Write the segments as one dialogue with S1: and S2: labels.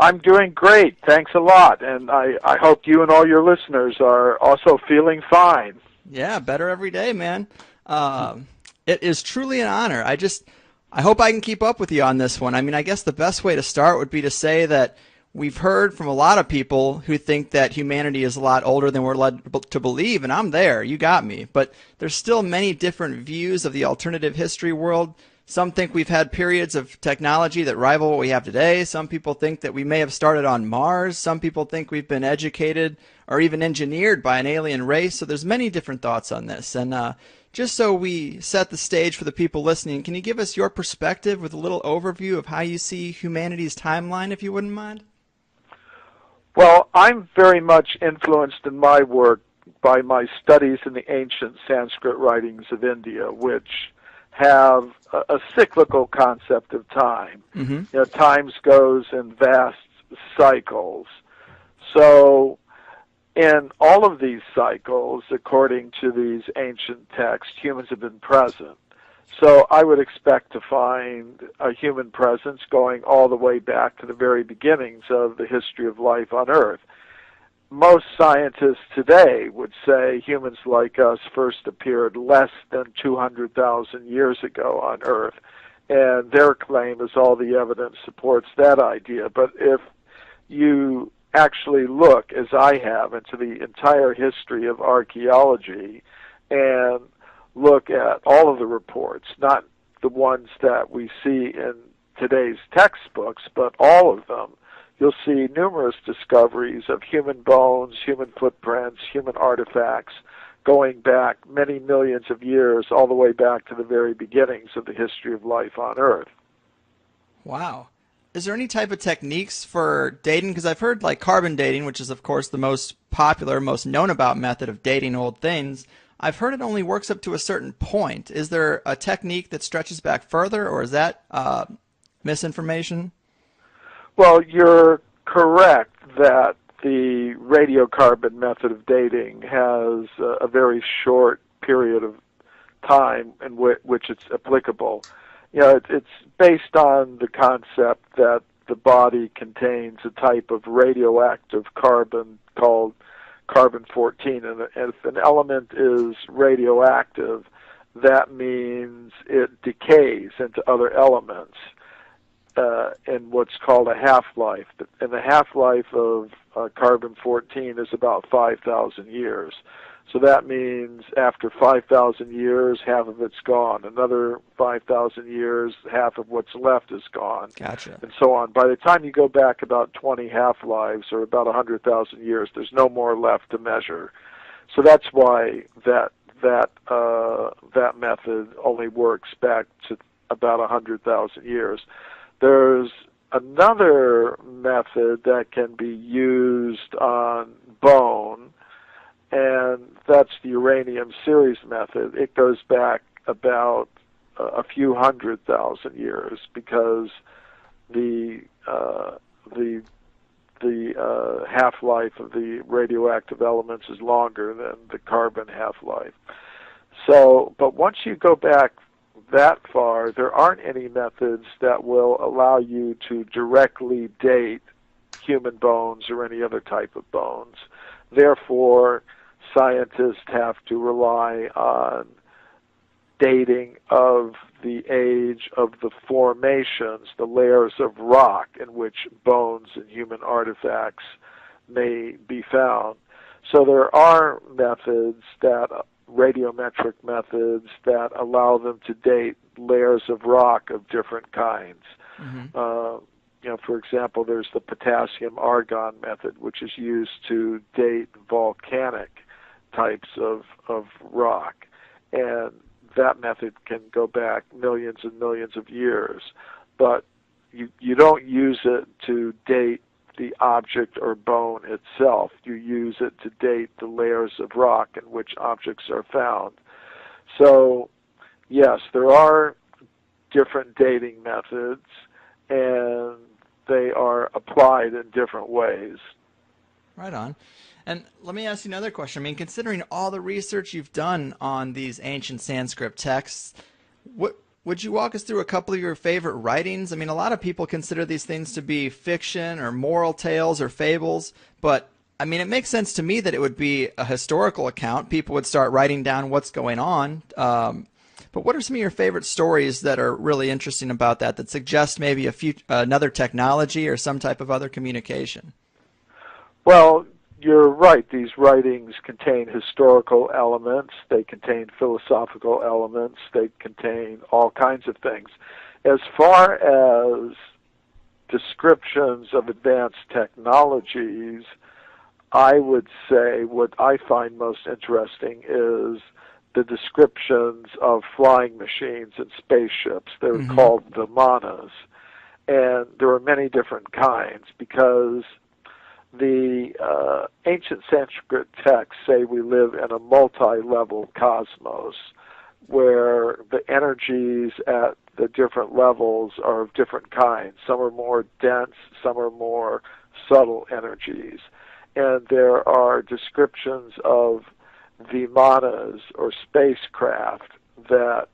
S1: I'm doing great. Thanks a lot. And I hope you and all your listeners are also feeling fine.
S2: Yeah, better every day, man. It is truly an honor. I hope I can keep up with you on this one. I mean, I guess the best way to start would be to say that we've heard from a lot of people who think that humanity is a lot older than we're led to believe, and I'm there. You got me. But there's still many different views of the alternative history world. Some think we've had periods of technology that rival what we have today. Some people think that we may have started on Mars. Some people think we've been educated or even engineered by an alien race. So there's many different thoughts on this. And just so we set the stage for the people listening, can you give us your perspective with a little overview of how you see humanity's timeline, if you wouldn't mind?
S1: Well, I'm very much influenced in my work by my studies in the ancient Sanskrit writings of India, which have a cyclical concept of time.
S2: Mm-hmm.
S1: Time goes in vast cycles. So in all of these cycles, according to these ancient texts, humans have been present. So I would expect to find a human presence going all the way back to the very beginnings of the history of life on Earth. Most scientists today would say humans like us first appeared less than 200,000 years ago on Earth, and their claim is all the evidence supports that idea. But if you actually look, as I have, into the entire history of archaeology and look at all of the reports, not the ones that we see in today's textbooks, but all of them, you'll see numerous discoveries of human bones, human footprints, human artifacts going back many millions of years, all the way back to the very beginnings of the history of life on Earth.
S2: Wow. Is there any type of techniques for dating? Because I've heard like carbon dating, which is of course the most popular, most known about method of dating old things. I've heard it only works up to a certain point. Is there a technique that stretches back further, or is that misinformation?
S1: Well, you're correct that the radiocarbon method of dating has a very short period of time in which it's applicable. It's based on the concept that the body contains a type of radioactive carbon called carbon-14, and if an element is radioactive, that means it decays into other elements in what's called a half-life. And the half-life of carbon-14 is about 5,000 years. So that means after 5,000 years, half of it's gone. Another 5,000 years, half of what's left is gone.
S2: Gotcha.
S1: And so on. By the time you go back about 20 half-lives, or about 100,000 years, there's no more left to measure. So that's why that method only works back to about 100,000 years. There's another method that can be used on bone, and that's the uranium series method. It goes back about a few 100,000 years because the half-life of the radioactive elements is longer than the carbon half-life. So, but once you go back that far, there aren't any methods that will allow you to directly date human bones or any other type of bones. Therefore, scientists have to rely on dating of the age of the formations, the layers of rock in which bones and human artifacts may be found. So there are methods radiometric methods that allow them to date layers of rock of different kinds. Mm-hmm. For example, there's the potassium-argon method, which is used to date volcanic types of rock. And that method can go back millions and millions of years. But you don't use it to date the object or bone itself. You use it to date the layers of rock in which objects are found. So, yes, there are different dating methods, and they are applied in different ways.
S2: Right on. And let me ask you another question. I mean, considering all the research you've done on these ancient Sanskrit texts, would you walk us through a couple of your favorite writings? I mean, a lot of people consider these things to be fiction or moral tales or fables, but I mean, it makes sense to me that it would be a historical account. People would start writing down what's going on. But what are some of your favorite stories that are really interesting about that suggest maybe another technology or some type of other communication?
S1: Well, you're right. These writings contain historical elements. They contain philosophical elements. They contain all kinds of things. As far as descriptions of advanced technologies, I would say what I find most interesting is the descriptions of flying machines and spaceships. They're called vimanas. And there are many different kinds because the ancient Sanskrit texts say we live in a multi-level cosmos where the energies at the different levels are of different kinds. Some are more dense, some are more subtle energies. And there are descriptions of vimanas or spacecraft that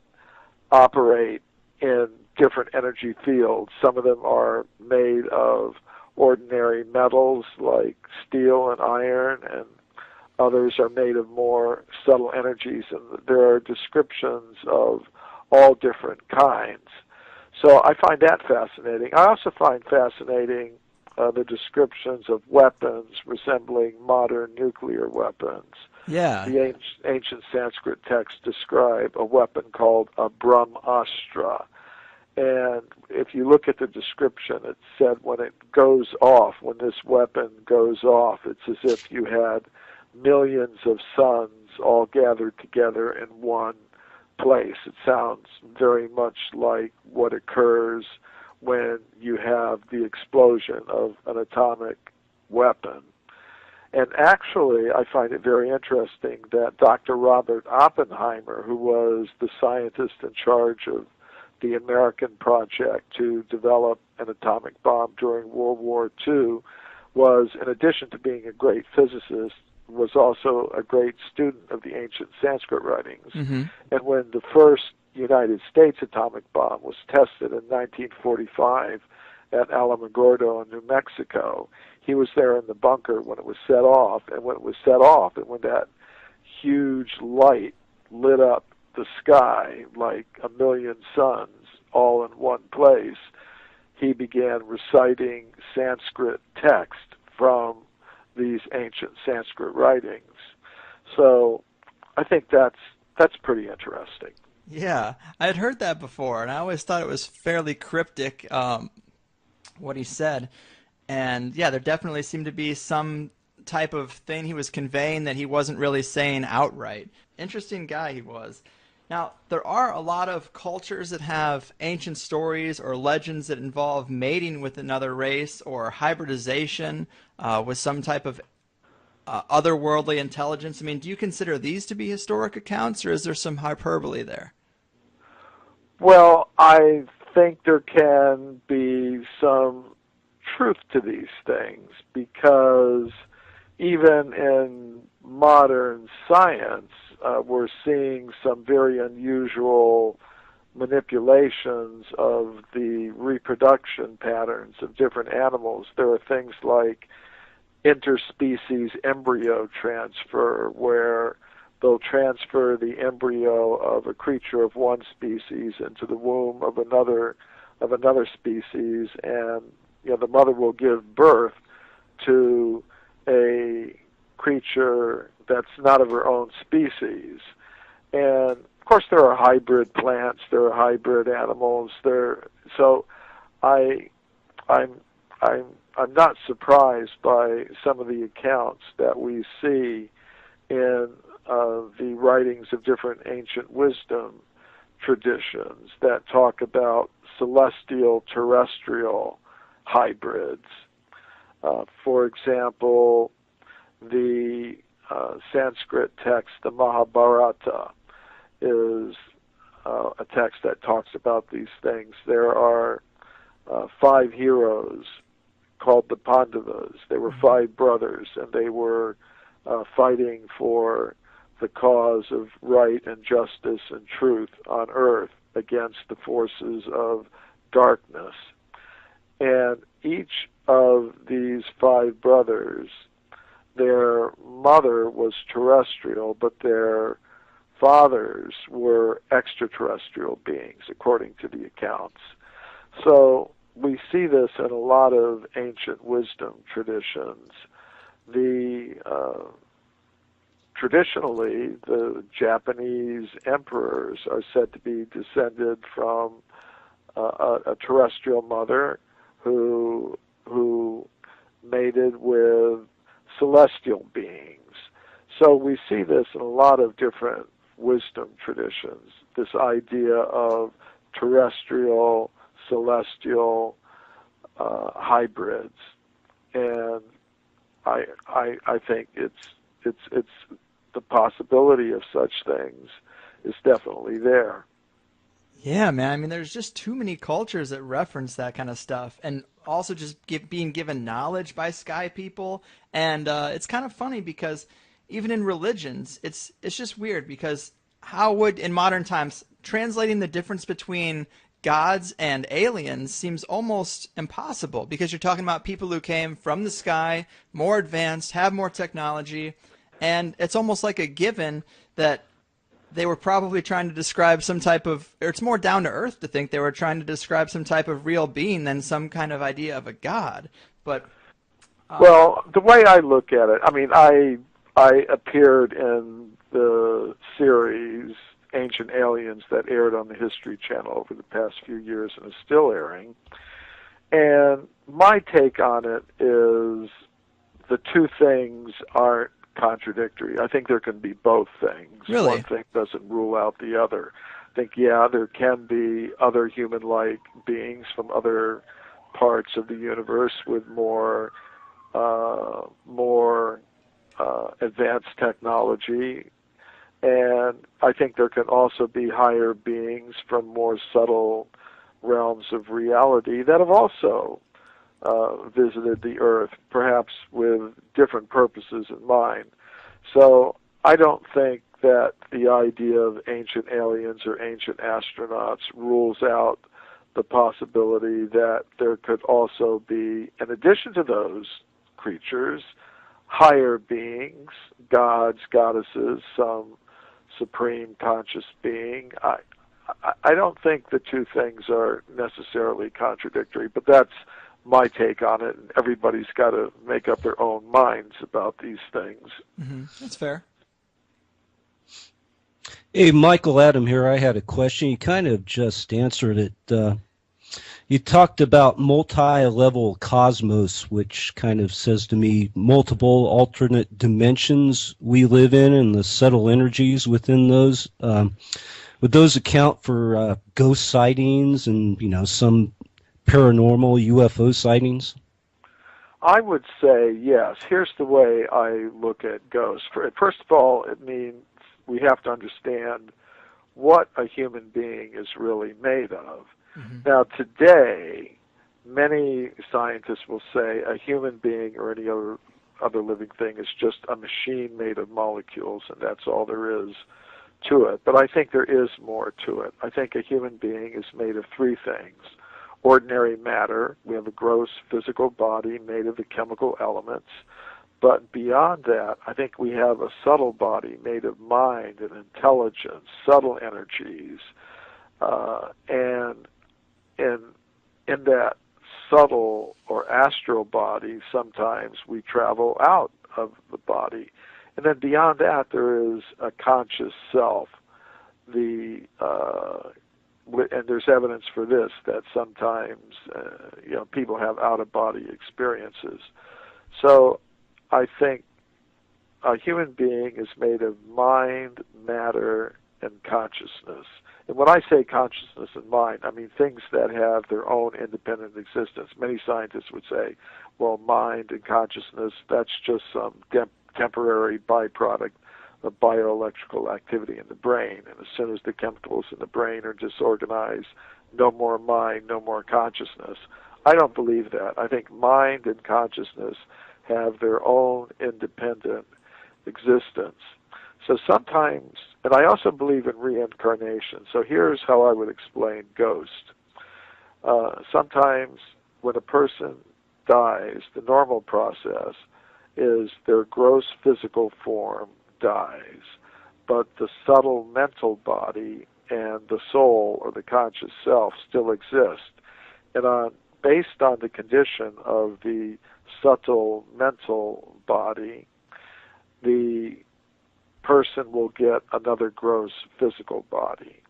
S1: operate in different energy fields. Some of them are made of ordinary metals like steel and iron, and others are made of more subtle energies, and there are descriptions of all different kinds. So I find that fascinating. I also find fascinating the descriptions of weapons resembling modern nuclear weapons.
S2: Yeah.
S1: The ancient Sanskrit texts describe a weapon called a brahmastra. And if you look at the description, it said when it goes off, when this weapon goes off, it's as if you had millions of suns all gathered together in one place. It sounds very much like what occurs when you have the explosion of an atomic weapon. And actually, I find it very interesting that Dr. Robert Oppenheimer, who was the scientist in charge of the American project to develop an atomic bomb during World War II, was, in addition to being a great physicist, was also a great student of the ancient Sanskrit writings. And when the first United States atomic bomb was tested in 1945 at Alamogordo in New Mexico, he was there in the bunker when it was set off, and when it was set off, and when that huge light lit up the sky like a million suns all in one place, he began reciting Sanskrit text from these ancient Sanskrit writings. So I think that's pretty interesting.
S2: Yeah, I had heard that before, and I always thought it was fairly cryptic, what he said. And yeah, there definitely seemed to be some type of thing he was conveying that he wasn't really saying outright. Interesting guy he was. Now, there are a lot of cultures that have ancient stories or legends that involve mating with another race or hybridization with some type of otherworldly intelligence. I mean, do you consider these to be historic accounts, or is there some hyperbole there?
S1: Well, I think there can be some truth to these things because even in modern science, we're seeing some very unusual manipulations of the reproduction patterns of different animals. There are things like interspecies embryo transfer, where they'll transfer the embryo of a creature of one species into the womb of another species, and the mother will give birth to a creature that's not of her own species. And of course, there are hybrid plants, there are hybrid animals. So I'm not surprised by some of the accounts that we see in the writings of different ancient wisdom traditions that talk about celestial terrestrial hybrids. For example, the Sanskrit text, the Mahabharata, is a text that talks about these things. There are 5 heroes called the Pandavas. They were 5 brothers, and they were fighting for the cause of right and justice and truth on earth. against the forces of darkness. And each of these 5 brothers, their mother was terrestrial, but their fathers were extraterrestrial beings, according to the accounts. So we see this in a lot of ancient wisdom traditions. Traditionally, the Japanese emperors are said to be descended from a terrestrial mother who mated with celestial beings. So we see this in a lot of different wisdom traditions, this idea of terrestrial, celestial hybrids. And I think it's the possibility of such things is definitely there.
S2: Yeah, man. I mean, there's just too many cultures that reference that kind of stuff, and also just being given knowledge by sky people. And it's kind of funny because even in religions, it's just weird because how would in modern times translating the difference between gods and aliens seems almost impossible because you're talking about people who came from the sky, more advanced, have more technology, and it's almost like a given that they were probably trying to describe some type of, or it's more down to earth to think they were trying to describe some type of real being than some kind of idea of a god. But
S1: well, the way I look at it, I mean, I appeared in the series Ancient Aliens that aired on the History Channel over the past few years and is still airing. And my take on it is the two things aren't contradictory. I think there can be both things.
S2: Really?
S1: One thing doesn't rule out the other. I think, yeah, there can be other human-like beings from other parts of the universe with more advanced technology. And I think there can also be higher beings from more subtle realms of reality that have also visited the Earth, perhaps with different purposes in mind. So I don't think that the idea of ancient aliens or ancient astronauts rules out the possibility that there could also be, in addition to those creatures, higher beings, gods, goddesses, some supreme conscious being. I don't think the two things are necessarily contradictory, but that's my take on it, and everybody's got to make up their own minds about these things.
S2: Mm-hmm. That's fair.
S3: Hey, Michael, Adam here. I had a question. You kind of just answered it. You talked about multi-level cosmos, which kind of says to me multiple alternate dimensions we live in and the subtle energies within those. Would those account for ghost sightings and, some paranormal UFO sightings?
S1: I would say yes. Here's the way I look at ghosts. First of all, it means we have to understand what a human being is really made of. Mm-hmm. Now, today, many scientists will say a human being or any other living thing is just a machine made of molecules, and that's all there is to it. But I think there is more to it. I think a human being is made of three things. Ordinary matter. We have a gross physical body made of the chemical elements. But beyond that, I think we have a subtle body made of mind and intelligence, subtle energies. And in that subtle or astral body, sometimes we travel out of the body. And then beyond that, there is a conscious self. And there's evidence for this, that sometimes people have out-of-body experiences. So I think a human being is made of mind, matter, and consciousness. And when I say consciousness and mind, I mean things that have their own independent existence. Many scientists would say, well, mind and consciousness, that's just some temporary byproduct of bioelectrical activity in the brain. And as soon as the chemicals in the brain are disorganized, no more mind, no more consciousness. I don't believe that. I think mind and consciousness have their own independent existence. So sometimes And I also believe in reincarnation. So here's how I would explain ghost. Sometimes when a person dies, the normal process is their gross physical form dies, but the subtle mental body and the soul or the conscious self still exist. And based on the condition of the subtle mental body, the person will get another gross physical body.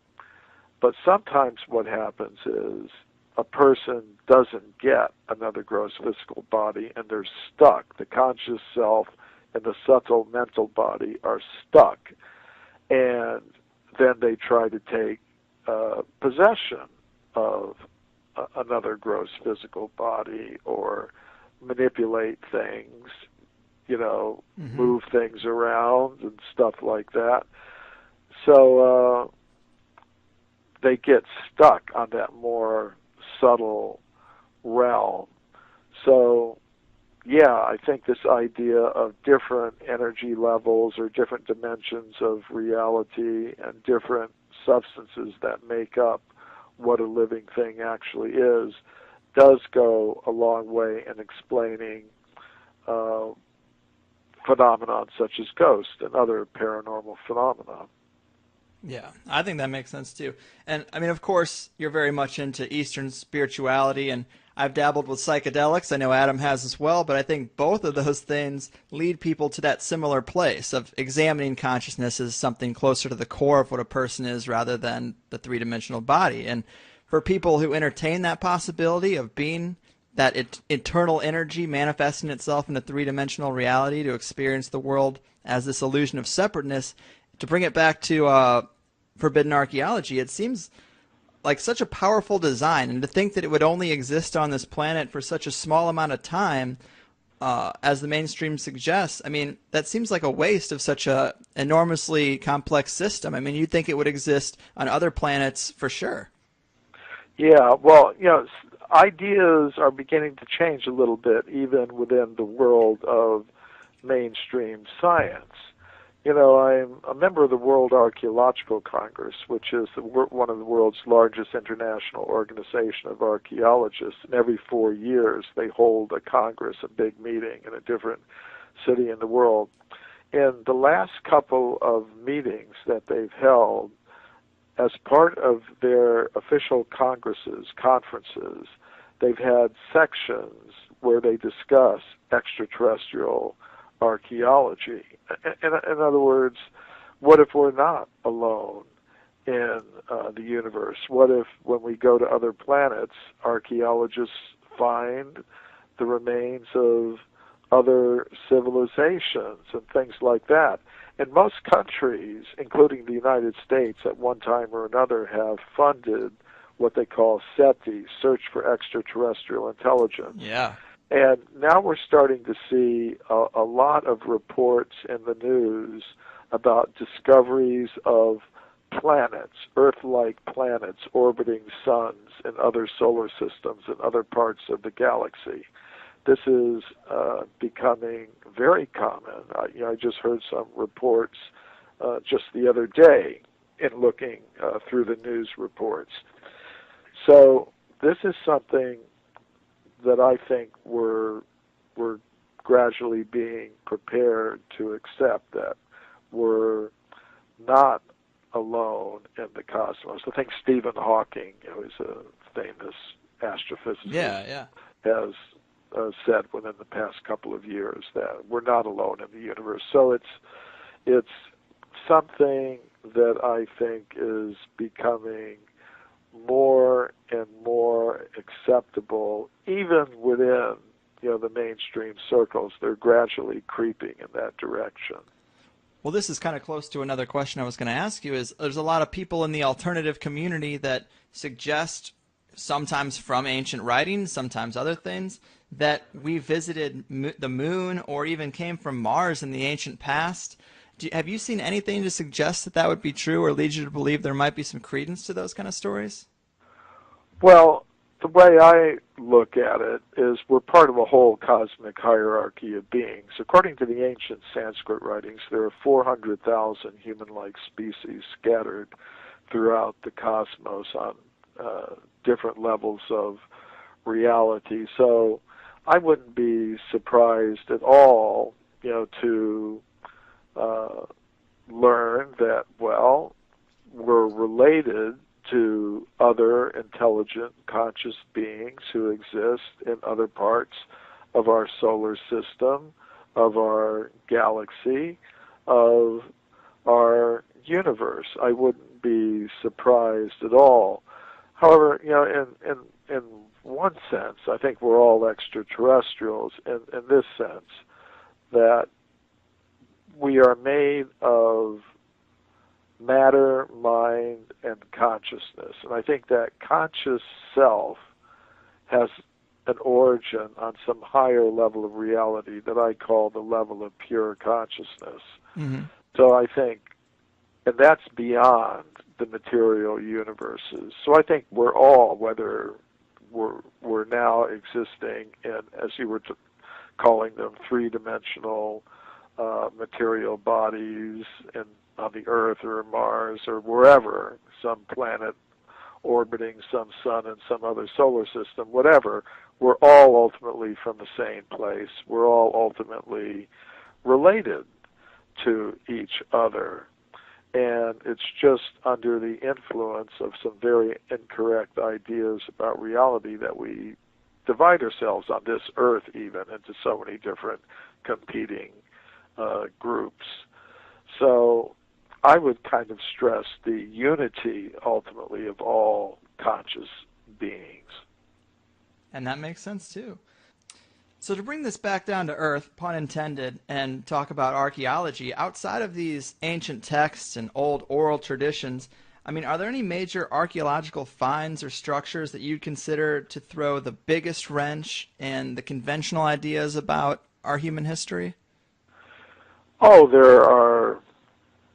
S1: But sometimes what happens is a person doesn't get another gross physical body and they're stuck. The conscious self and the subtle mental body are stuck. And then they try to take possession of another gross physical body or manipulate things, move things around and stuff like that. So they get stuck on that more subtle realm. So, yeah, I think this idea of different energy levels or different dimensions of reality and different substances that make up what a living thing actually is does go a long way in explaining phenomenon such as ghosts and other paranormal phenomena.
S2: Yeah, I think that makes sense too. And I mean, of course, you're very much into Eastern spirituality, and I've dabbled with psychedelics. I know Adam has as well, but I think both of those things lead people to that similar place of examining consciousness as something closer to the core of what a person is rather than the three-dimensional body. And for people who entertain that possibility of being that eternal energy manifesting itself in a three-dimensional reality to experience the world as this illusion of separateness, to bring it back to forbidden archaeology, it seems like such a powerful design, and to think that it would only exist on this planet for such a small amount of time, as the mainstream suggests, I mean, that seems like a waste of such a enormously complex system. I mean, you'd think it would exist on other planets for sure.
S1: Yeah, well, ideas are beginning to change a little bit, even within the world of mainstream science. I'm a member of the World Archaeological Congress, which is one of the world's largest international organization of archaeologists. And every 4 years, they hold a congress, a big meeting in a different city in the world. In the last couple of meetings that they've held, as part of their official conferences, they've had sections where they discuss extraterrestrial archaeology. In other words, what if we're not alone in the universe? What if when we go to other planets, archaeologists find the remains of other civilizations and things like that? And most countries, including the United States, at one time or another have funded what they call SETI, Search for Extraterrestrial Intelligence.
S2: Yeah.
S1: And now we're starting to see a lot of reports in the news about discoveries of planets, Earth-like planets orbiting suns in other solar systems and other parts of the galaxy. This is becoming very common. I just heard some reports just the other day in looking through the news reports. So this is something that I think we're gradually being prepared to accept, that we're not alone in the cosmos. I think Stephen Hawking, who's a famous astrophysicist, has said within the past couple of years that we're not alone in the universe. So it's something that I think is becoming more and more acceptable, even within the mainstream circles. They're gradually creeping in that direction.
S2: Well, this is kind of close to another question I was going to ask you. Is there's a lot of people in the alternative community that suggest, sometimes from ancient writings, sometimes other things, that we visited the moon or even came from Mars in the ancient past. Have you seen anything to suggest that that would be true or lead you to believe there might be some credence to those kind of stories?
S1: Well, the way I look at it is we're part of a whole cosmic hierarchy of beings. According to the ancient Sanskrit writings, there are 400,000 human-like species scattered throughout the cosmos on different levels of reality. So I wouldn't be surprised at all, to learn that, well, we're related to other intelligent, conscious beings who exist in other parts of our solar system, of our galaxy, of our universe. I wouldn't be surprised at all. However, in one sense, I think we're all extraterrestrials in this sense, that we are made of matter, mind, and consciousness. And I think that conscious self has an origin on some higher level of reality that I call the level of pure consciousness.
S2: Mm-hmm.
S1: So I think, and that's beyond the material universes. So I think we're all, whether we're now existing in, as you were calling them, three-dimensional material bodies on the Earth or Mars or wherever, some planet orbiting some sun in some other solar system, whatever, we're all ultimately from the same place. We're all ultimately related to each other. And it's just under the influence of some very incorrect ideas about reality that we divide ourselves on this Earth even into so many different competing groups. So I would kind of stress the unity, ultimately, of all conscious beings.
S2: And that makes sense, too. So to bring this back down to earth, pun intended, and talk about archaeology, outside of these ancient texts and old oral traditions, I mean, are there any major archaeological finds or structures that you'd consider to throw the biggest wrench in the conventional ideas about our human history?
S1: Oh, there are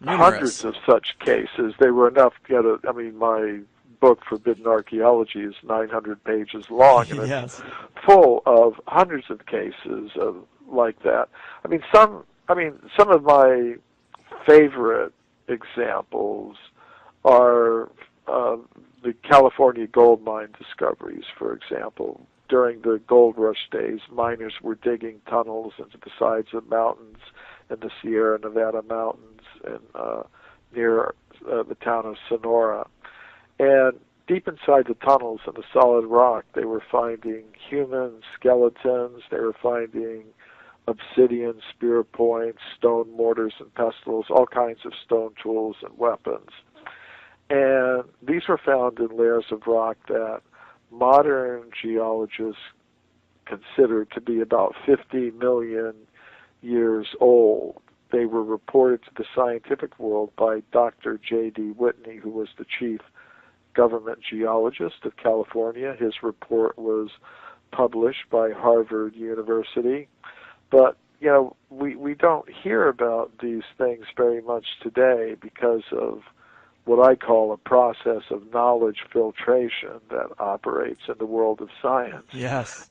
S2: Numerous.
S1: hundreds of such cases. They were enough to get my book, Forbidden Archaeology, is 900 pages long, and
S2: Yes.
S1: it's full of hundreds of cases like that. Some of my favorite examples are the California gold mine discoveries, for example. During the gold rush days, miners were digging tunnels into the sides of mountains in the Sierra Nevada mountains and near the town of Sonora. And deep inside the tunnels in the solid rock, they were finding human skeletons, they were finding obsidian spear points, stone mortars and pestles, all kinds of stone tools and weapons. And these were found in layers of rock that modern geologists consider to be about 50 million years old. They were reported to the scientific world by Dr. J.D. Whitney, who was the chief government geologist of California. His report was published by Harvard University. But, we don't hear about these things very much today because of what I call a process of knowledge filtration that operates in the world of science.
S2: Yes.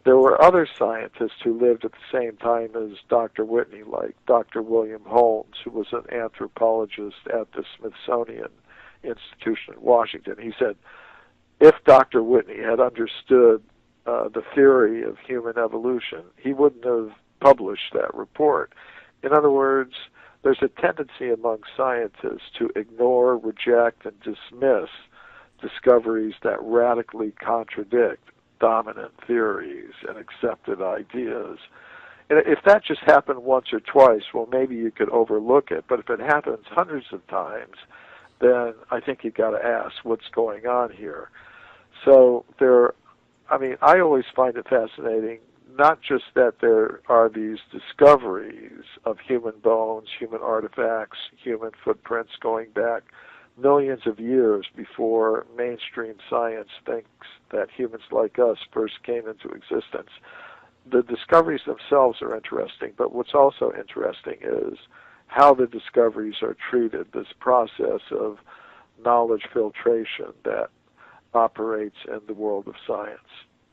S1: There were other scientists who lived at the same time as Dr. Whitney, like Dr. William Holmes, who was an anthropologist at the Smithsonian Institution in Washington. He said, if Dr. Whitney had understood the theory of human evolution, he wouldn't have published that report. In other words, there's a tendency among scientists to ignore, reject, and dismiss discoveries that radically contradict dominant theories and accepted ideas. And if that just happened once or twice, well, maybe you could overlook it. But if it happens hundreds of times, then I think you've got to ask what's going on here. So I always find it fascinating, not just that there are these discoveries of human bones, human artifacts, human footprints going back millions of years before mainstream science thinks that humans like us first came into existence. The discoveries themselves are interesting, but what's also interesting is how the discoveries are treated, this process of knowledge filtration that operates in the world of science.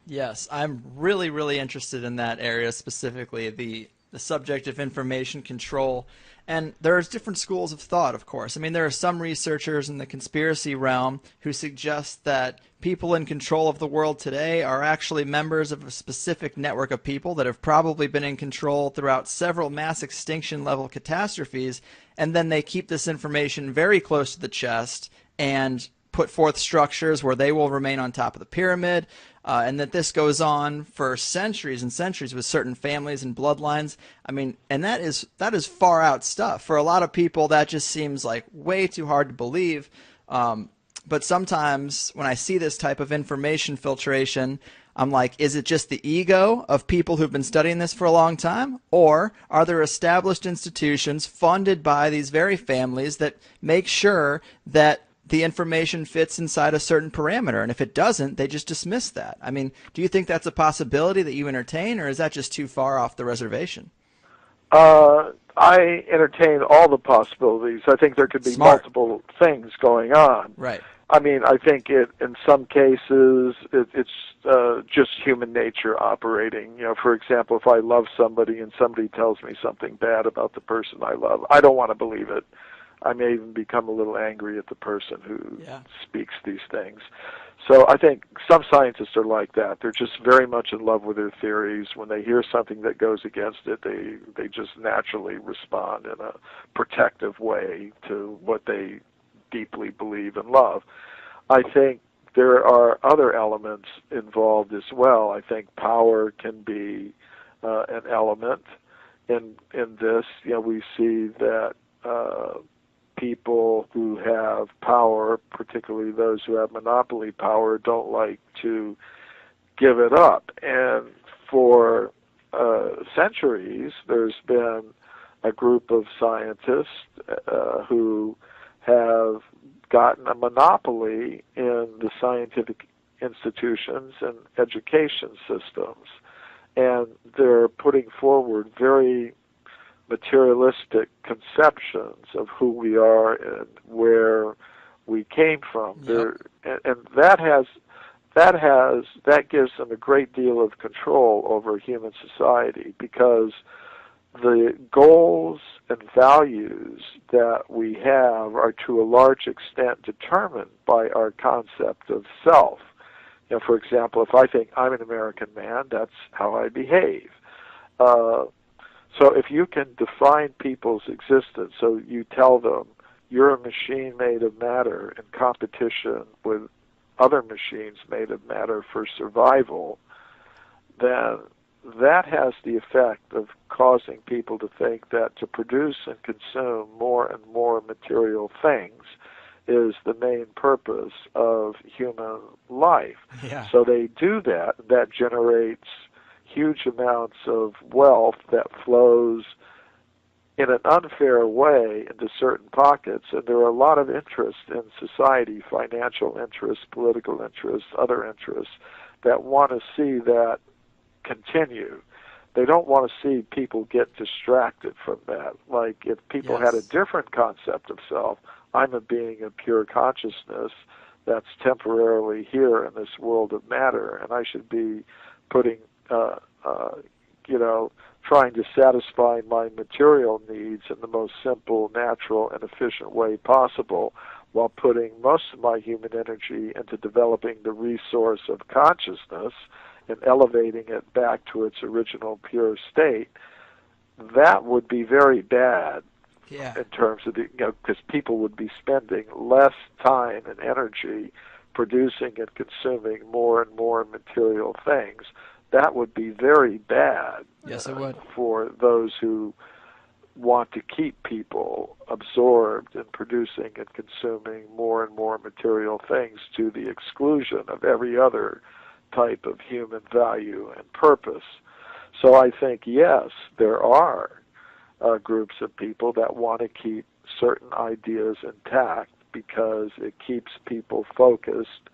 S2: Yes, I'm really, really interested in that area specifically, the subject of information control. And there's different schools of thought, of course. I mean, there are some researchers in the conspiracy realm who suggest that people in control of the world today are actually members of a specific network of people that have probably been in control throughout several mass extinction level catastrophes, and then they keep this information very close to the chest and put forth structures where they will remain on top of the pyramid, and that this goes on for centuries and centuries with certain families and bloodlines. I mean, and that is far out stuff. For a lot of people, that just seems like way too hard to believe. But sometimes when I see this type of information filtration, I'm like, is it just the ego of people who've been studying this for a long time? Or are there established institutions funded by these very families that make sure that the information fits inside a certain parameter, and if it doesn't, they just dismiss that? I mean, do you think that's a possibility that you entertain, or is that just too far off the reservation?
S1: I entertain all the possibilities. I think there could be multiple things going on.
S2: Right.
S1: I mean, I think in some cases it's just human nature operating. You know, for example, if I love somebody and somebody tells me something bad about the person I love, I don't want to believe it. I may even become a little angry at the person who speaks these things. So I think some scientists are like that. They're just very much in love with their theories. When they hear something that goes against it, they just naturally respond in a protective way to what they deeply believe and love. I think there are other elements involved as well. I think power can be an element in this. You know, we see that people who have power, particularly those who have monopoly power, don't like to give it up. And for centuries, there's been a group of scientists who have gotten a monopoly in the scientific institutions and education systems. And they're putting forward very materialistic conceptions of who we are and where we came from.
S2: Yep.
S1: And that gives them a great deal of control over human society, because the goals and values that we have are to a large extent determined by our concept of self. You know, for example, if I think I'm an American man, that's how I behave. So if you can define people's existence, so you tell them you're a machine made of matter in competition with other machines made of matter for survival, then that has the effect of causing people to think that to produce and consume more and more material things is the main purpose of human life.
S2: Yeah.
S1: So they do that. That generates huge amounts of wealth that flows in an unfair way into certain pockets, and there are a lot of interests in society, financial interests, political interests, other interests, that want to see that continue. They don't want to see people get distracted from that. Like, if people had a different concept of self, I'm a being of pure consciousness that's temporarily here in this world of matter, and I should be putting trying to satisfy my material needs in the most simple, natural, and efficient way possible, while putting most of my human energy into developing the resource of consciousness and elevating it back to its original pure state. That would be very bad in terms of because people would be spending less time and energy producing and consuming more and more material things. That would be very bad.
S2: Yes, it would.
S1: For those who want to keep people absorbed in producing and consuming more and more material things to the exclusion of every other type of human value and purpose. So I think, yes, there are groups of people that want to keep certain ideas intact because it keeps people focused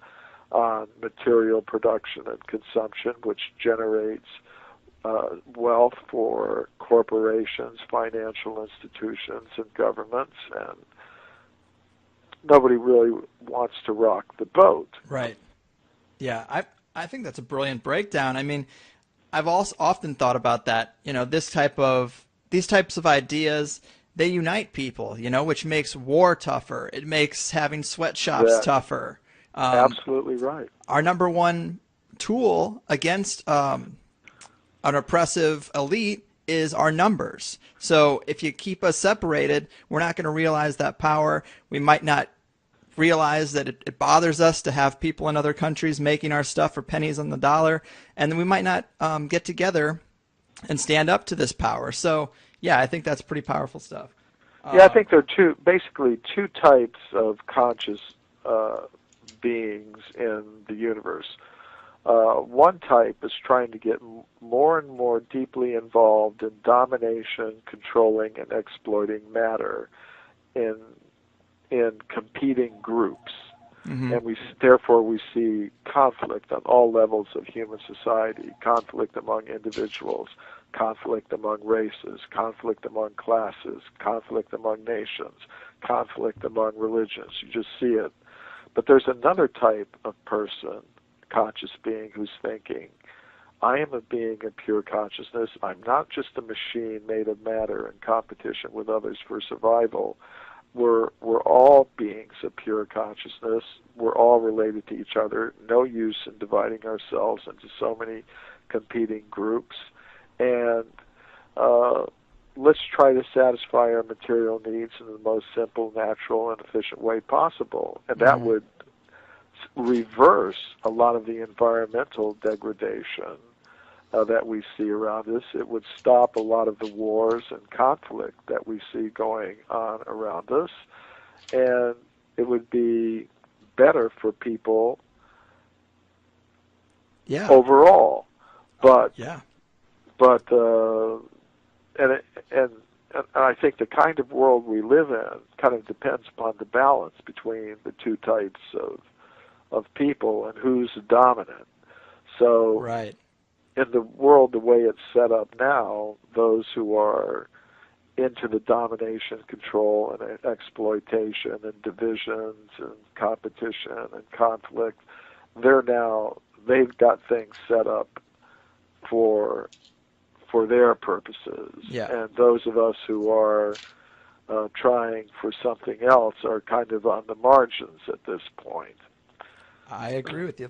S1: on material production and consumption, which generates wealth for corporations, financial institutions, and governments, and nobody really wants to rock the boat.
S2: Right. Yeah, I think that's a brilliant breakdown. I mean, I've also often thought about that. These types of ideas, they unite people. Which makes war tougher. It makes having sweatshops
S1: That
S2: tougher. Um,
S1: absolutely right.
S2: our number one tool against an oppressive elite is our numbers. So if you keep us separated, we're not going to realize that power. We might not realize that it bothers us to have people in other countries making our stuff for pennies on the dollar, and then we might not get together and stand up to this power. So yeah, I think that's pretty powerful stuff.
S1: Yeah, I think there are basically two types of conscious beings in the universe. One type is trying to get more and more deeply involved in domination, controlling, and exploiting matter in competing groups.
S2: Mm-hmm.
S1: And therefore we see conflict on all levels of human society, conflict among individuals, conflict among races, conflict among classes, conflict among nations, conflict among religions. You just see it. But there's another type of person, conscious being, who's thinking, I am a being of pure consciousness. I'm not just a machine made of matter in competition with others for survival. We're all beings of pure consciousness. We're all related to each other. No use in dividing ourselves into so many competing groups. And let's try to satisfy our material needs in the most simple, natural, and efficient way possible. And that would reverse a lot of the environmental degradation that we see around us. It would stop a lot of the wars and conflict that we see going on around us, and it would be better for people overall. But and I think the kind of world we live in kind of depends upon the balance between the two types of people and who's dominant. So
S2: right.
S1: In the world, the way it's set up now, those who are into the domination, control, and exploitation, and divisions, and competition, and conflict, they've got things set up for their purposes.
S2: Yeah.
S1: And those of us who are trying for something else are kind of on the margins at this point.
S2: I agree with you.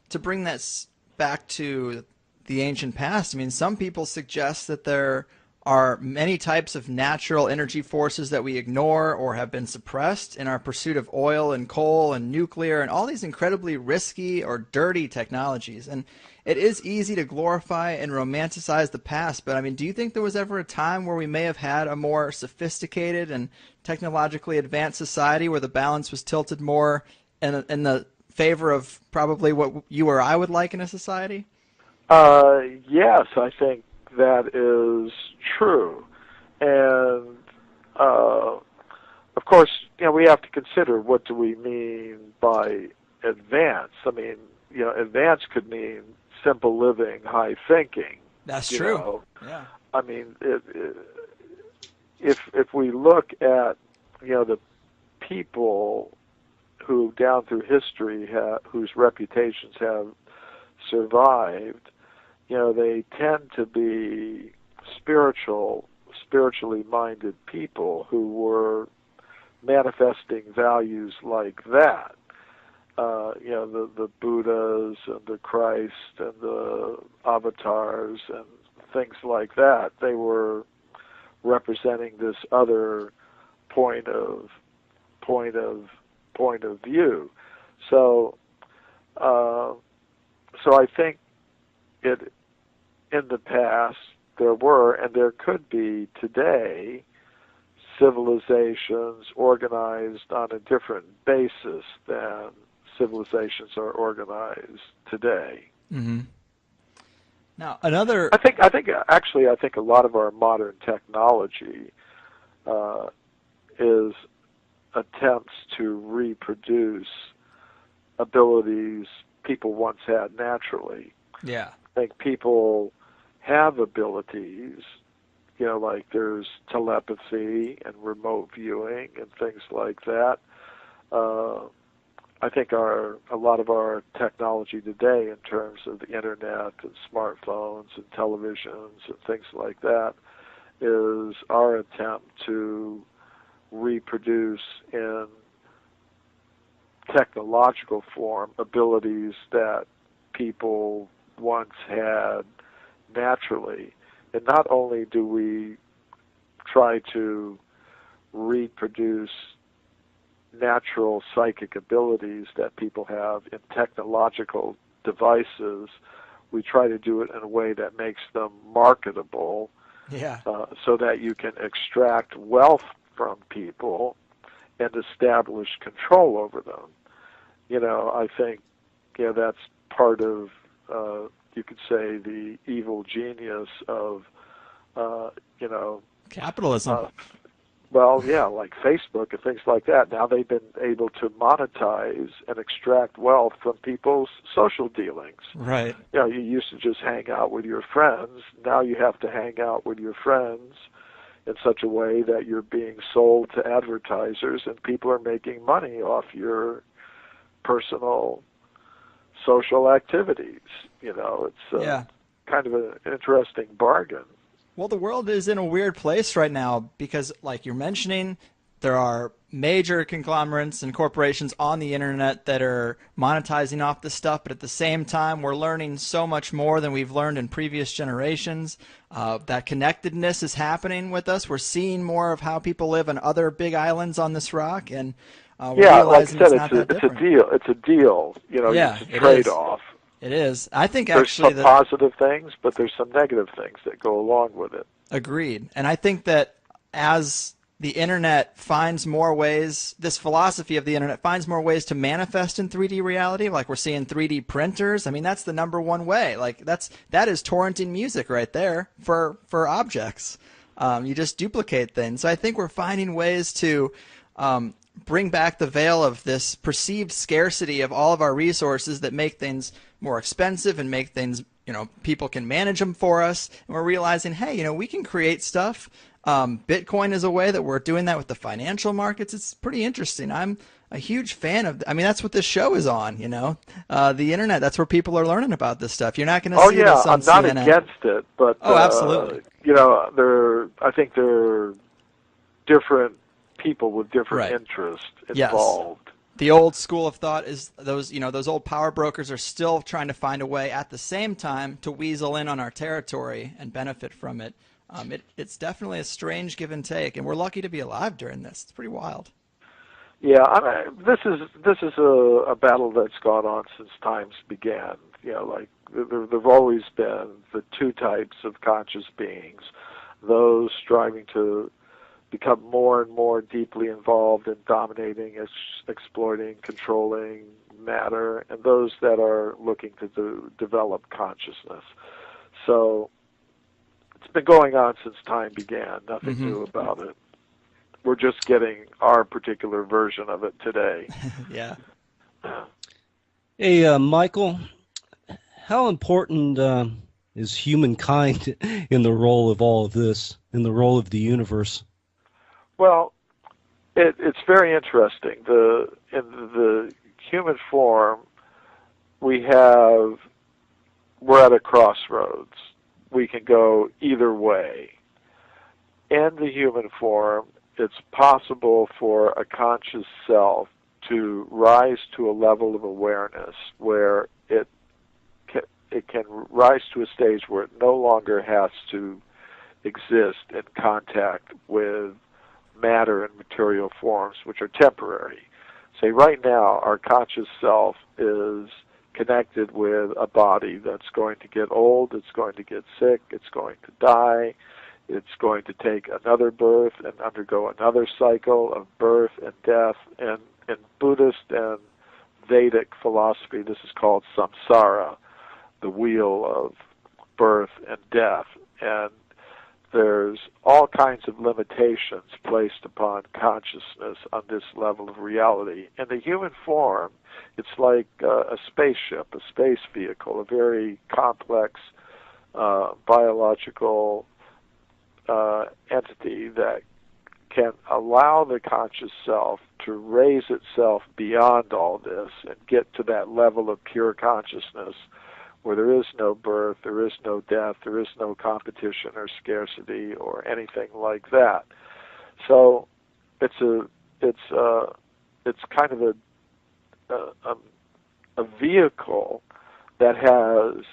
S2: To bring that back to the ancient past, some people suggest that there are many types of natural energy forces that we ignore or have been suppressed in our pursuit of oil and coal and nuclear and all these incredibly risky or dirty technologies. And it is easy to glorify and romanticize the past, but do you think there was ever a time where we may have had a more sophisticated and technologically advanced society where the balance was tilted more in the favor of probably what you or I would like in a society?
S1: Yes, I think that is true. And, of course, we have to consider, what do we mean by advance? Advance could mean simple living, high thinking.
S2: That's true.
S1: Know?
S2: Yeah.
S1: If we look at, the people who down through history whose reputations have survived, they tend to be spiritually minded people who were manifesting values like that. The Buddhas and the Christ and the avatars and things like that. They were representing this other point of view. So I think in the past there were, and there could be today, civilizations organized on a different basis than civilizations are organized today.
S2: Mm-hmm. Now, another...
S1: I think a lot of our modern technology is attempts to reproduce abilities people once had naturally.
S2: Yeah.
S1: I think people have abilities, like there's telepathy and remote viewing and things like that. I think a lot of our technology today in terms of the internet and smartphones and televisions and things like that is our attempt to reproduce in technological form abilities that people once had naturally. And not only do we try to reproduce natural psychic abilities that people have in technological devices, we try to do it in a way that makes them marketable, so that you can extract wealth from people and establish control over them. I think that's part of, you could say, the evil genius of,
S2: capitalism.
S1: Like Facebook and things like that. Now they've been able to monetize and extract wealth from people's social dealings.
S2: Right.
S1: You used to just hang out with your friends. Now you have to hang out with your friends in such a way that you're being sold to advertisers, and people are making money off your personal social activities. It's kind of an interesting bargain.
S2: Well, the world is in a weird place right now because, like you're mentioning, there are major conglomerates and corporations on the internet that are monetizing off this stuff, but at the same time, we're learning so much more than we've learned in previous generations. That connectedness is happening with us. We're seeing more of how people live on other big islands on this rock, and we're realizing
S1: like I said,
S2: it's not that different.
S1: It's a deal. It's a trade-off.
S2: It is. I think
S1: there's
S2: actually
S1: some positive things, but there's some negative things that go along with it.
S2: Agreed. And I think that as the internet finds more ways, this philosophy of the internet finds more ways to manifest in 3D reality, like we're seeing 3D printers. I mean, that's the number one way. Like that is torrenting music right there for objects. You just duplicate things. So I think we're finding ways to bring back the veil of this perceived scarcity of all of our resources that make things more expensive and make things, people can manage them for us. And we're realizing, hey, we can create stuff. Bitcoin is a way that we're doing that with the financial markets. It's pretty interesting. I'm a huge fan of, that's what this show is on, the internet. That's where people are learning about this stuff. You're not going to see this on CNN.
S1: I'm not against it, but,
S2: absolutely.
S1: I think there are different people with different interests involved.
S2: Yes. The old school of thought is those old power brokers are still trying to find a way at the same time to weasel in on our territory and benefit from it. It's definitely a strange give and take, and we're lucky to be alive during this. It's pretty wild.
S1: Yeah, this is a battle that's gone on since times began. Like there've always been the two types of conscious beings: those striving to become more and more deeply involved in dominating, exploiting, controlling matter, and those that are looking to develop consciousness. So it's been going on since time began. Nothing new about it. We're just getting our particular version of it today.
S2: Yeah.
S3: Hey, Michael, how important is humankind in the role of all of this, in the role of the universe?
S1: Well, it's very interesting. In the human form, we're at a crossroads. We can go either way. In the human form, it's possible for a conscious self to rise to a level of awareness where it can rise to a stage where it no longer has to exist in contact with matter and material forms, which are temporary. Say right now, our conscious self is connected with a body that's going to get old, it's going to get sick, it's going to die, it's going to take another birth and undergo another cycle of birth and death. And in Buddhist and Vedic philosophy, this is called samsara, the wheel of birth and death. And there's all kinds of limitations placed upon consciousness on this level of reality. In the human form, it's like a spaceship, a space vehicle, a very complex biological entity that can allow the conscious self to raise itself beyond all this and get to that level of pure consciousness where there is no birth, there is no death, there is no competition or scarcity or anything like that. So it's kind of a vehicle that has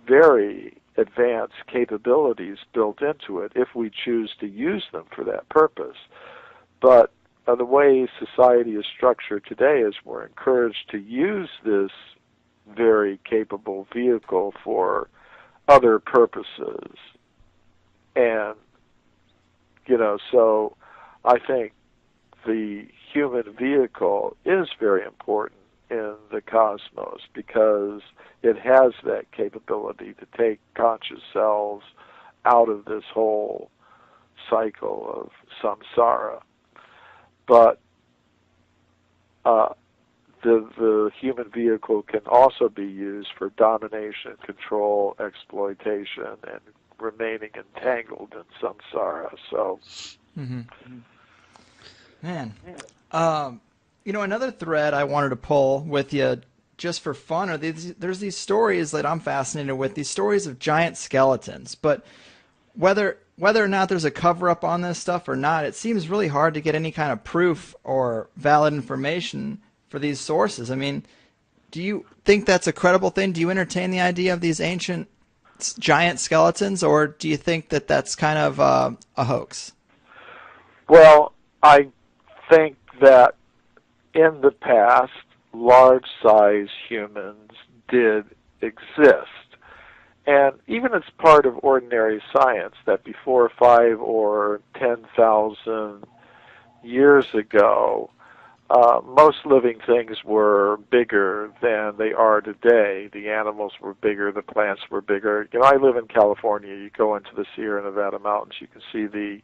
S1: very advanced capabilities built into it if we choose to use them for that purpose. But the way society is structured today is we're encouraged to use this very capable vehicle for other purposes. And, so I think the human vehicle is very important in the cosmos because it has that capability to take conscious selves out of this whole cycle of samsara. But the human vehicle can also be used for domination, control, exploitation, and remaining entangled in samsara. So,
S2: man, another thread I wanted to pull with you just for fun are there's these stories that I'm fascinated with, these stories of giant skeletons. But whether or not there's a cover-up on this stuff or not, it seems really hard to get any kind of proof or valid information for these sources. I mean, do you think that's a credible thing? Do you entertain the idea of these ancient giant skeletons, or do you think that that's kind of a hoax?
S1: Well, I think that in the past, large-size humans did exist. And even as part of ordinary science, that before 5 or 10,000 years ago, most living things were bigger than they are today. The animals were bigger, the plants were bigger. I live in California. You go into the Sierra Nevada mountains, you can see the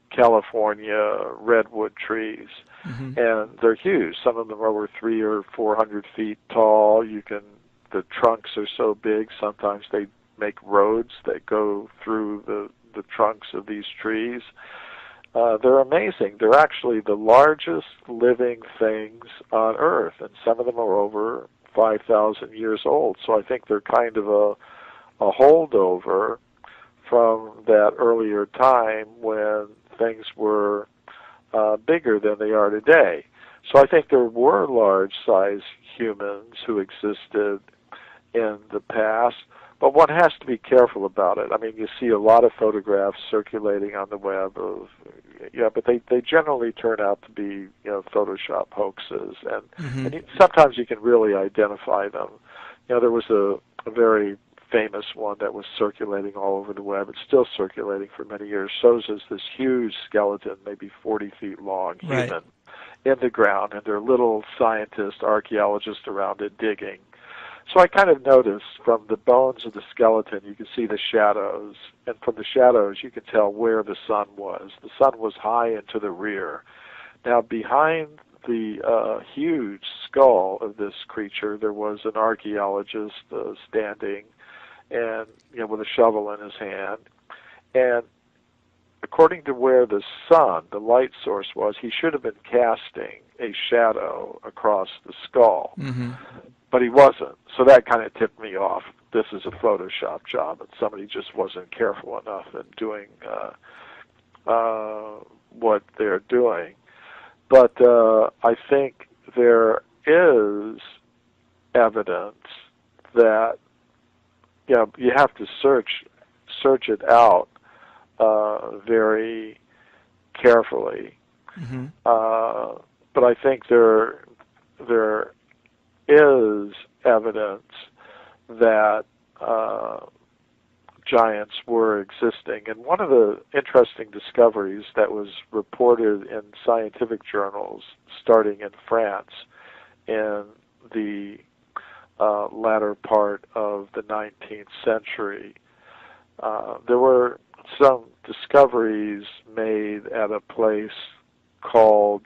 S1: California redwood trees, and they're huge. Some of them are over 300 or 400 feet tall. The trunks are so big, sometimes they make roads that go through the trunks of these trees. They're amazing. They're actually the largest living things on Earth, and some of them are over 5,000 years old. So I think they're kind of a holdover from that earlier time when things were bigger than they are today. So I think there were large-sized humans who existed in the past, but one has to be careful about it. I mean, you see a lot of photographs circulating on the web but they generally turn out to be, Photoshop hoaxes, and sometimes you can really identify them. There was a very famous one that was circulating all over the web. It's still circulating for many years. Shows us this huge skeleton, maybe 40 feet long, human, in the ground, and there are little scientists, archaeologists around it digging. So I kind of noticed from the bones of the skeleton, you can see the shadows, and from the shadows you can tell where the sun was. The sun was high into the rear. Now behind the huge skull of this creature, there was an archaeologist standing, and with a shovel in his hand. And according to where the sun, the light source was, he should have been casting a shadow across the skull. But he wasn't. So that kind of tipped me off. This is a Photoshop job, and somebody just wasn't careful enough in doing what they're doing. But I think there is evidence that you have to search it out very carefully. But I think there is evidence that giants were existing. And one of the interesting discoveries that was reported in scientific journals starting in France in the latter part of the 19th century, there were some discoveries made at a place called,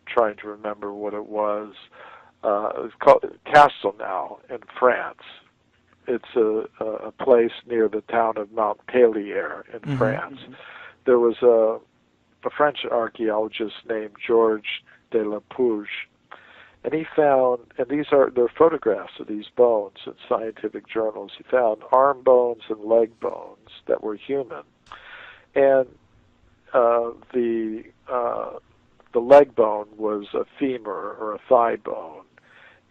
S1: trying to remember what it was called Castelnau in France. It's a place near the town of Montpellier in France. There was a a French archaeologist named Georges de la Pouge, and he found, and they're photographs of these bones in scientific journals. He found arm bones and leg bones that were human, and the leg bone was a femur or a thigh bone.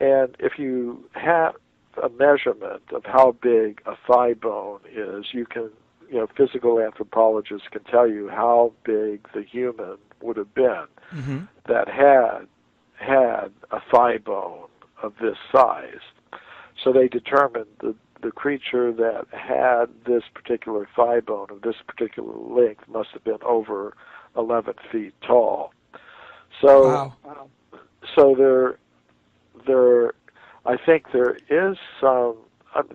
S1: And if you have a measurement of how big a thigh bone is, you can, physical anthropologists can tell you how big the human would have been that had a thigh bone of this size. So they determined the creature that had this particular thigh bone of this particular length must have been over 11 feet tall. So,
S2: wow.
S1: So I think there is some.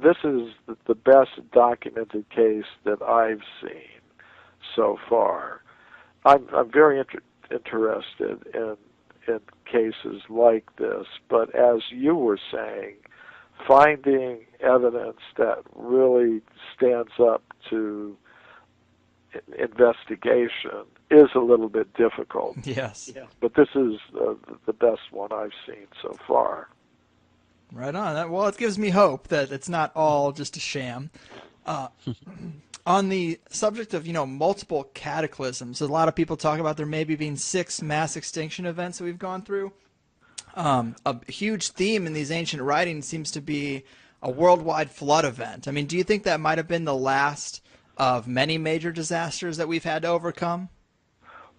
S1: This is the best documented case that I've seen so far. I'm very interested in cases like this, but as you were saying, finding evidence that really stands up to investigation is a little bit difficult.
S2: Yes.
S1: Yeah. But this is the best one I've seen so far.
S2: Right on. Well, it gives me hope that it's not all just a sham. On the subject of, multiple cataclysms, a lot of people talk about there maybe being 6 mass extinction events that we've gone through. A huge theme in these ancient writings seems to be a worldwide flood event. I mean, do you think that might have been the last of many major disasters that we've had to overcome?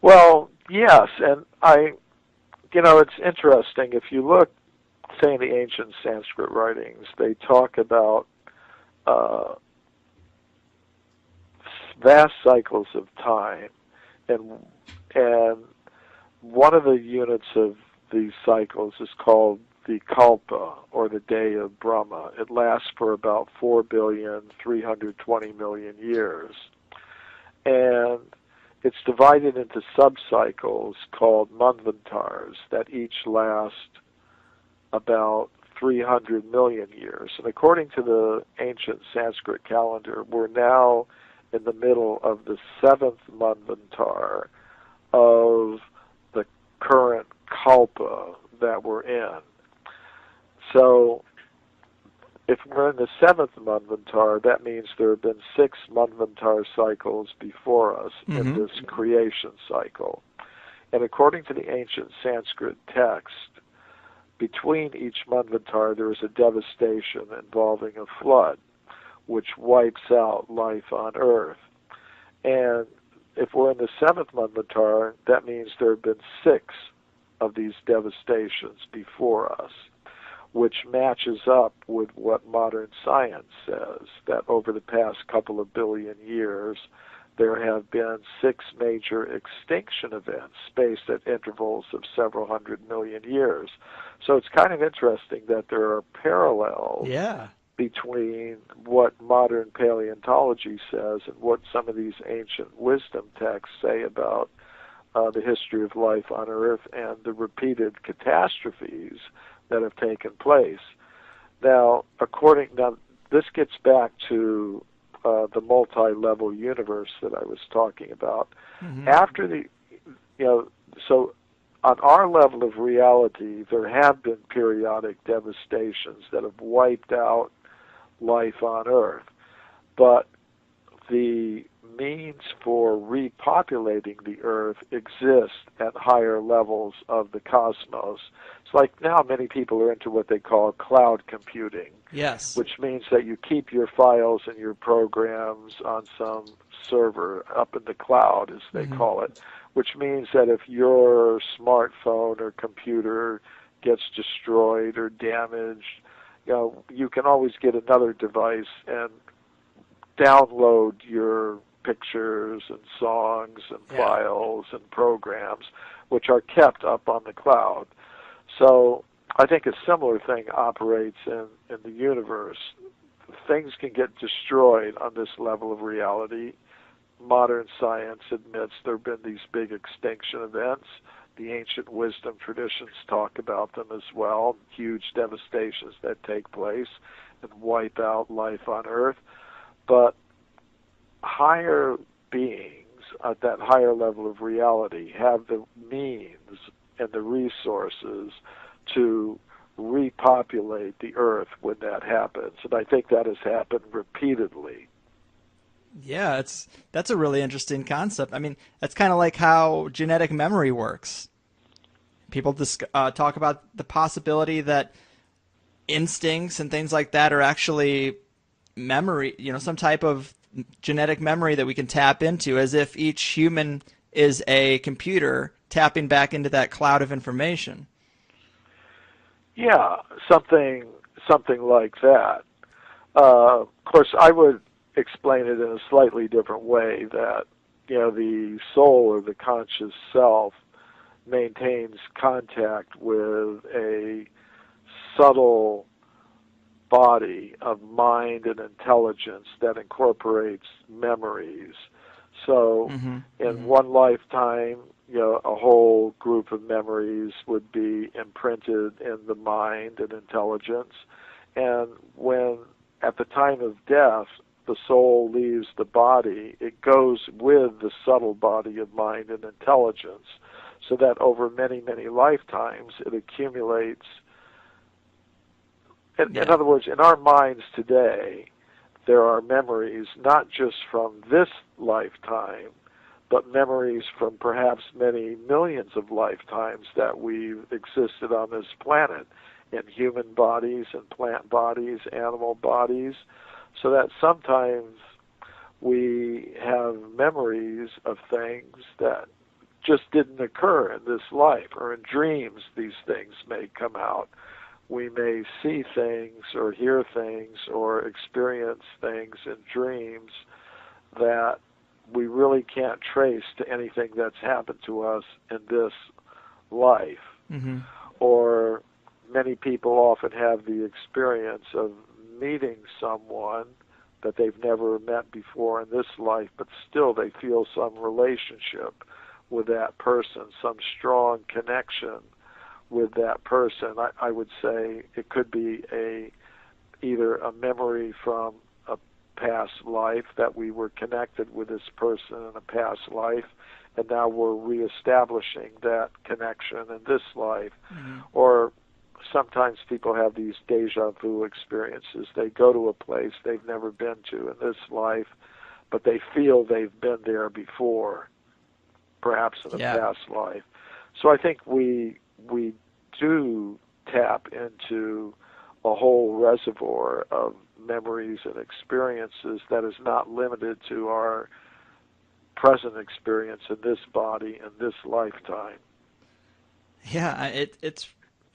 S1: Well, yes, and it's interesting. If you look, say, in the ancient Sanskrit writings, they talk about vast cycles of time, and one of the units of these cycles is called the kalpa, or the day of Brahma. It lasts for about 4,320,000,000 years, and it's divided into subcycles called manvantars that each last about 300 million years. And according to the ancient Sanskrit calendar, we're now in the middle of the 7th manvantar of the current kalpa that we're in. So if we're in the 7th manvantar, that means there have been 6 manvantar cycles before us in this creation cycle. And according to the ancient Sanskrit text, between each manvantar there is a devastation involving a flood, which wipes out life on Earth. And if we're in the 7th manvantar, that means there have been 6 of these devastations before us, which matches up with what modern science says, that over the past couple of billion years, there have been 6 major extinction events spaced at intervals of several hundred million years. So it's kind of interesting that there are parallels between what modern paleontology says and what some of these ancient wisdom texts say about the history of life on Earth and the repeated catastrophes that have taken place. Now, this gets back to the multi-level universe that I was talking about. After so on our level of reality, there have been periodic devastations that have wiped out life on Earth, but the means for repopulating the Earth exist at higher levels of the cosmos. It's like now many people are into what they call cloud computing.
S2: Yes.
S1: Which means that you keep your files and your programs on some server up in the cloud, as they call it, which means that if your smartphone or computer gets destroyed or damaged, you can always get another device and download your pictures and songs and files and programs, which are kept up on the cloud. So I think a similar thing operates in the universe. Things can get destroyed on this level of reality. Modern science admits there have been these big extinction events. The ancient wisdom traditions talk about them as well, huge devastations that take place and wipe out life on Earth. But higher beings at that higher level of reality have the means and the resources to repopulate the earth when that happens. And I think that has happened repeatedly.
S2: Yeah, that's a really interesting concept. I mean, that's kind of like how genetic memory works. People talk about the possibility that instincts and things like that are actually memory, some type of genetic memory that we can tap into, as if each human is a computer tapping back into that cloud of information.
S1: Yeah, something like that. Of course, I would explain it in a slightly different way, that the soul or the conscious self maintains contact with a subtle body of mind and intelligence that incorporates memories. So in one lifetime, a whole group of memories would be imprinted in the mind and intelligence. And when, at the time of death, the soul leaves the body, it goes with the subtle body of mind and intelligence, so that over many, many lifetimes it accumulates. In other words, in our minds today, there are memories not just from this lifetime, but memories from perhaps many millions of lifetimes that we've existed on this planet, in human bodies and plant bodies, animal bodies, so that sometimes we have memories of things that just didn't occur in this life, or in dreams these things may come out. We may see things or hear things or experience things in dreams that we really can't trace to anything that's happened to us in this life. Or many people often have the experience of meeting someone that they've never met before in this life, but still they feel some relationship with that person, some strong connection with that person. I would say it could be either a memory from a past life, that we were connected with this person in a past life, and now we're reestablishing that connection in this life. Or sometimes people have these deja vu experiences. They go to a place they've never been to in this life, but they feel they've been there before, perhaps in a past life. So I think we do tap into a whole reservoir of memories and experiences that is not limited to our present experience in this body and this lifetime.
S2: Yeah, it's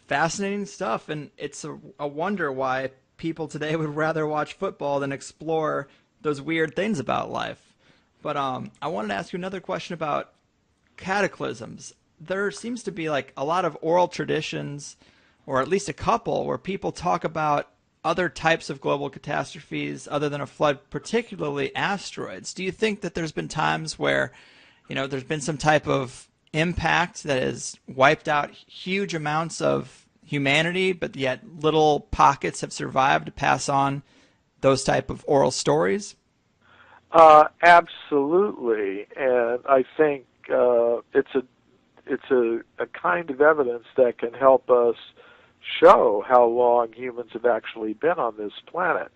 S2: fascinating stuff, and it's a wonder why people today would rather watch football than explore those weird things about life. But I wanted to ask you another question about cataclysms. There seems to be like a lot of oral traditions, or at least a couple, where people talk about other types of global catastrophes other than a flood, particularly asteroids. Do you think that there's been times where, there's been some type of impact that has wiped out huge amounts of humanity, but yet little pockets have survived to pass on those type of oral stories?
S1: Absolutely, and I think it's a kind of evidence that can help us show how long humans have actually been on this planet.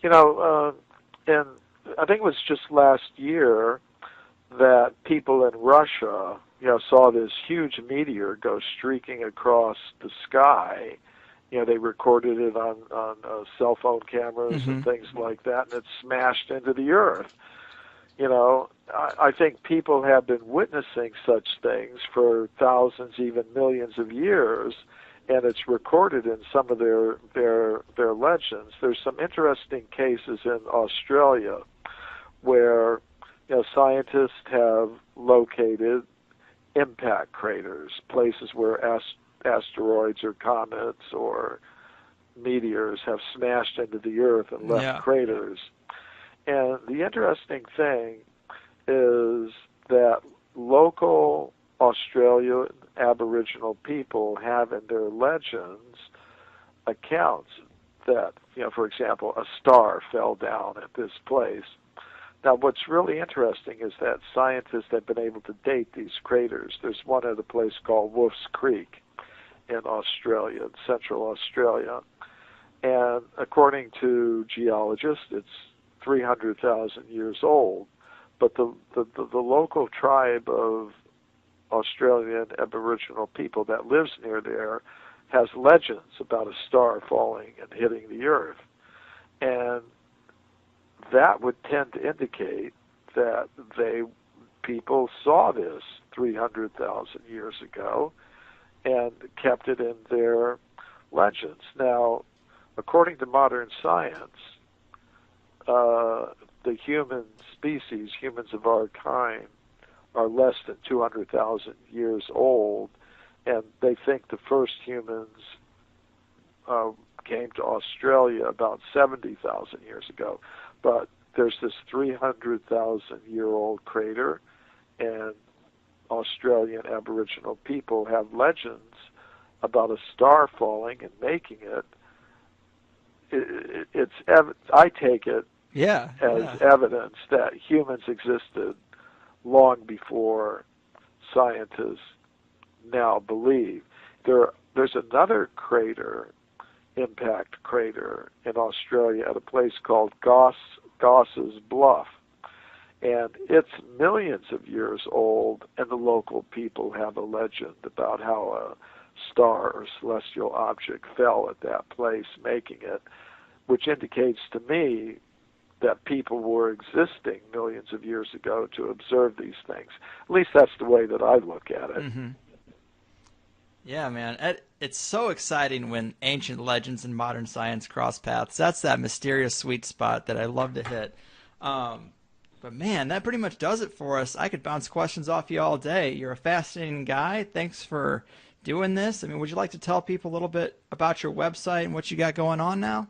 S1: And I think it was just last year that people in Russia, saw this huge meteor go streaking across the sky. They recorded it on cell phone cameras and things like that, and it smashed into the earth. I think people have been witnessing such things for thousands, even millions of years, and it's recorded in some of their legends. There's some interesting cases in Australia where scientists have located impact craters, places where asteroids or comets or meteors have smashed into the earth and left craters. And the interesting thing is that local Australian Aboriginal people have in their legends accounts that, for example, a star fell down at this place. Now, what's really interesting is that scientists have been able to date these craters. There's one at a place called Wolf's Creek in Australia, in central Australia. And according to geologists, it's 300,000 years old. But the local tribe of Australian Aboriginal people that lives near there has legends about a star falling and hitting the earth. And that would tend to indicate that people saw this 300,000 years ago and kept it in their legends. Now, according to modern science, the human species, humans of our kind, are less than 200,000 years old, and they think the first humans came to Australia about 70,000 years ago. But there's this 300,000-year-old crater, and Australian Aboriginal people have legends about a star falling and making it. I take it as evidence that humans existed long before scientists now believe. There's another crater, impact crater, in Australia at a place called Goss's Bluff, and it's millions of years old, and the local people have a legend about how a star or celestial object fell at that place, making it, which indicates to me that people were existing millions of years ago to observe these things. At least that's the way that I look at it.
S2: Mm-hmm. Yeah, man. It's so exciting when ancient legends and modern science cross paths. That's that mysterious sweet spot that I love to hit. But, man, that pretty much does it for us. I could bounce questions off you all day. You're a fascinating guy. Thanks for doing this. I mean, would you like to tell people a little bit about your website and what you got going on now?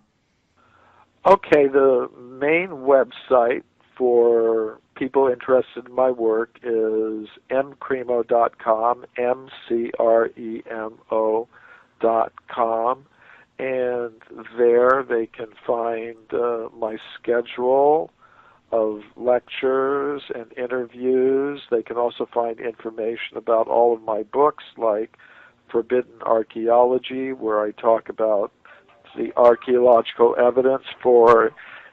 S1: Okay, the main website for people interested in my work is mcremo.com, mcremo.com, and there they can find my schedule of lectures and interviews. They can also find information about all of my books, like Forbidden Archaeology, where I talk about the archaeological evidence for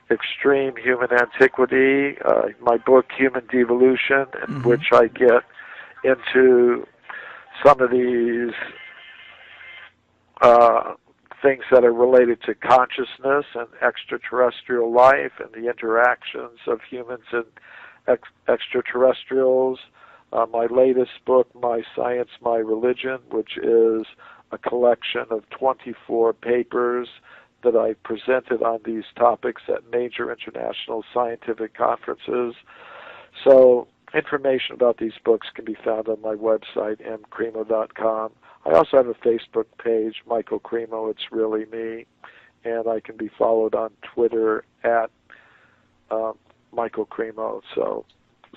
S1: extreme human antiquity, my book Human Devolution, in which I get into some of these things that are related to consciousness and extraterrestrial life and the interactions of humans and extraterrestrials. My latest book, My Science, My Religion, which is a collection of 24 papers that I presented on these topics at major international scientific conferences. So information about these books can be found on my website, mcremo.com. I also have a Facebook page, Michael Cremo, it's really me, and I can be followed on Twitter at Michael Cremo. So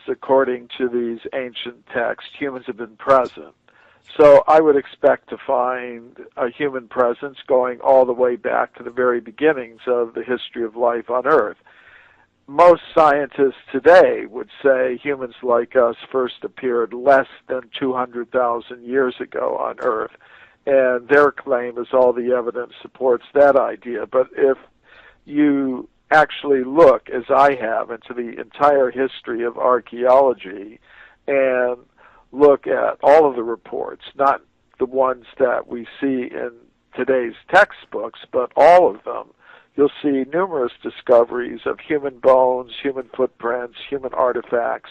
S1: according to these ancient texts, humans have been present. So I would expect to find a human presence going all the way back to the very beginnings of the history of life on Earth. Most scientists today would say humans like us first appeared less than 200,000 years ago on Earth, and their claim is all the evidence supports that idea. But if you actually look, as I have, into the entire history of archaeology and look at all of the reports, not the ones that we see in today's textbooks, but all of them, you'll see numerous discoveries of human bones, human footprints, human artifacts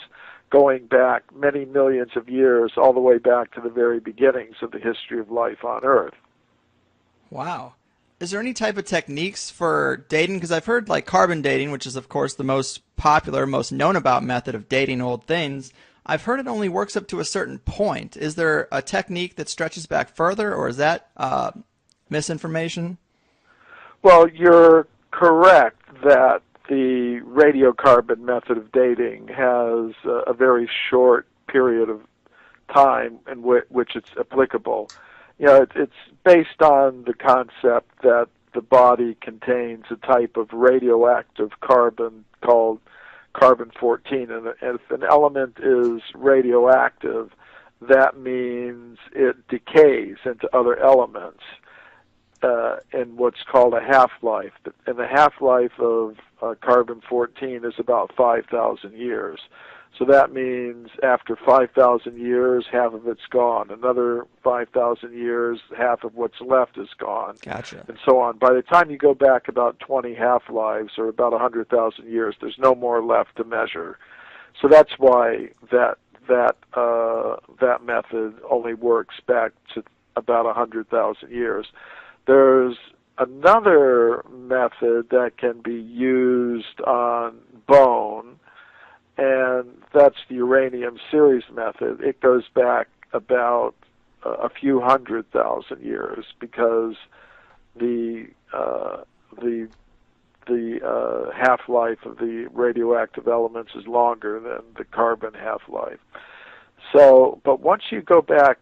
S1: going back many millions of years, all the way back to the very beginnings of the history of life on Earth.
S2: Wow. Is there any type of techniques for dating? Because I've heard like carbon dating, which is, of course, the most popular, most known about method of dating old things. I've heard it only works up to a certain point. Is there a technique that stretches back further, or is that misinformation?
S1: Well, you're correct that the radiocarbon method of dating has a very short period of time in which it's applicable. You know, it's based on the concept that the body contains a type of radioactive carbon called carbon-14. And if an element is radioactive, that means it decays into other elements in what's called a half-life. And the half-life of carbon-14 is about 5,000 years. So that means after 5,000 years, half of it's gone. Another 5,000 years, half of what's left is gone.
S2: Gotcha.
S1: And so on. By the time you go back about 20 half-lives, or about 100,000 years, there's no more left to measure. So that's why that method only works back to about 100,000 years. There's another method that can be used on bone, and that's the uranium series method. It goes back about a few 100,000 years because the half-life of the radioactive elements is longer than the carbon half-life. So, but once you go back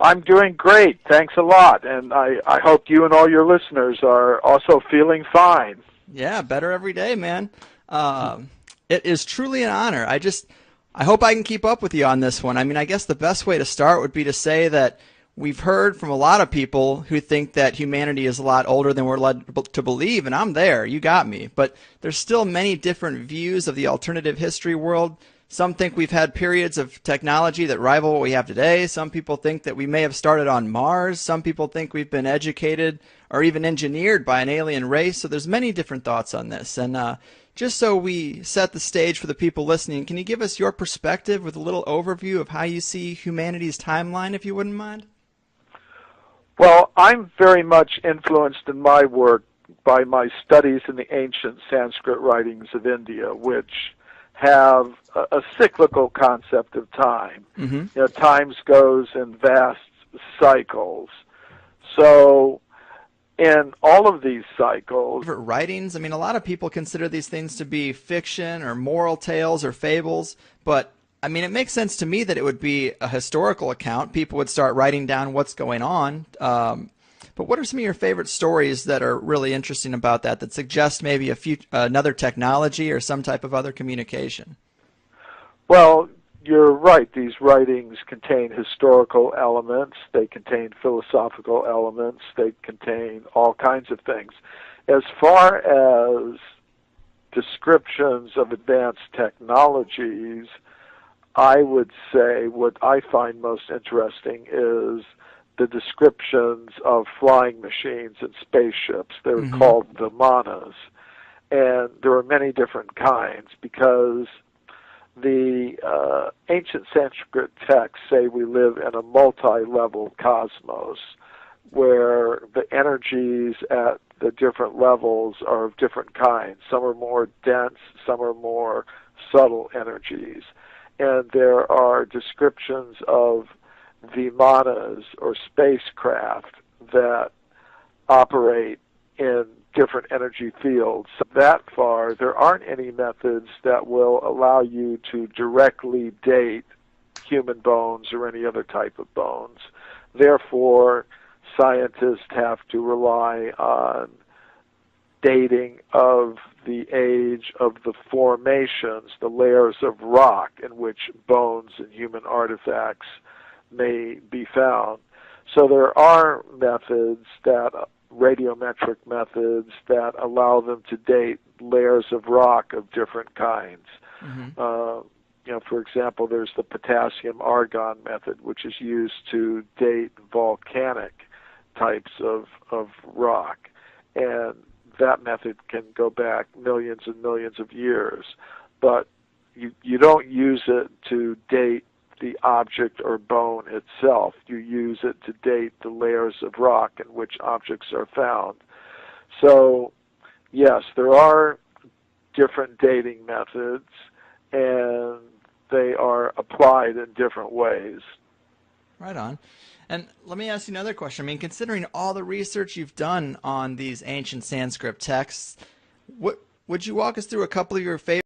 S1: I'm doing great. Thanks a lot. And I hope you and all your listeners are also feeling fine.
S2: Yeah, better every day, man. It is truly an honor. I hope I can keep up with you on this one. I mean, I guess the best way to start would be to say that we've heard from a lot of people who think that humanity is a lot older than we're led to believe, and I'm there. You got me. But there's still many different views of the alternative history world. Some think we've had periods of technology that rival what we have today. Some people think that we may have started on Mars. Some people think we've been educated or even engineered by an alien race. So there's many different thoughts on this. And just so we set the stage for the people listening, can you give us your perspective with a little overview of how you see humanity's timeline, if you wouldn't mind?
S1: Well, I'm very much influenced in my work by my studies in the ancient Sanskrit writings of India, which have a cyclical concept of time.
S2: Mm-hmm.
S1: You know, time goes in vast cycles. So in all of these cycles,
S2: writings, I mean, a lot of people consider these things to be fiction or moral tales or fables, but I mean, it makes sense to me that it would be a historical account. People would start writing down what's going on. But what are some of your favorite stories that are really interesting about that suggest maybe another technology or some type of other communication?
S1: Well, you're right. These writings contain historical elements. They contain philosophical elements. They contain all kinds of things. As far as descriptions of advanced technologies, I would say what I find most interesting is the descriptions of flying machines and spaceships. They're
S2: Mm-hmm.
S1: called vimanas. And there are many different kinds because the ancient Sanskrit texts say we live in a multi-level cosmos where the energies at the different levels are of different kinds. Some are more dense, some are more subtle energies. And there are descriptions of vimanas or spacecraft that operate in different energy fields. So that far, there aren't any methods that will allow you to directly date human bones or any other type of bones. Therefore, scientists have to rely on dating of the age of the formations, the layers of rock in which bones and human artifacts may be found. So there are methods radiometric methods that allow them to date layers of rock of different kinds.
S2: Mm-hmm.
S1: For example, there's the potassium-argon method, which is used to date volcanic types of rock. And that method can go back millions and millions of years. But you don't use it to date the object or bone itself. You use it to date the layers of rock in which objects are found. So, yes, there are different dating methods, and they are applied in different ways.
S2: Right on. And let me ask you another question. I mean, considering all the research you've done on these ancient Sanskrit texts, would you walk us through a couple of your favorite